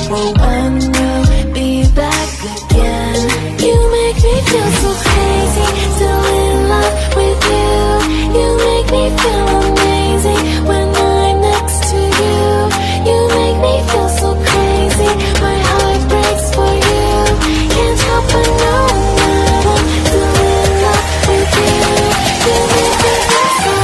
but when you'll be back again. You make me feel so crazy, still in love with you. You make me feel amazing when I'm next to you. You make me feel so crazy, my heart breaks for you. Can't help but know that I'm still in love with you. You make me feel so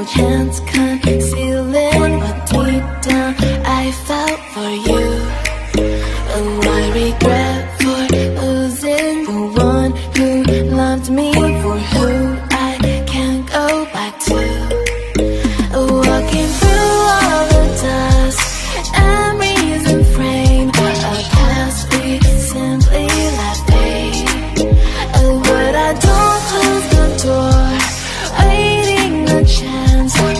chance concealing what deep down I felt for you. Oh, I regret for losing the one who loved me, for who I can't go back to. Walking through all the dust, memories and frame, a past we simply let fade. But I don't close the door, waiting a chance for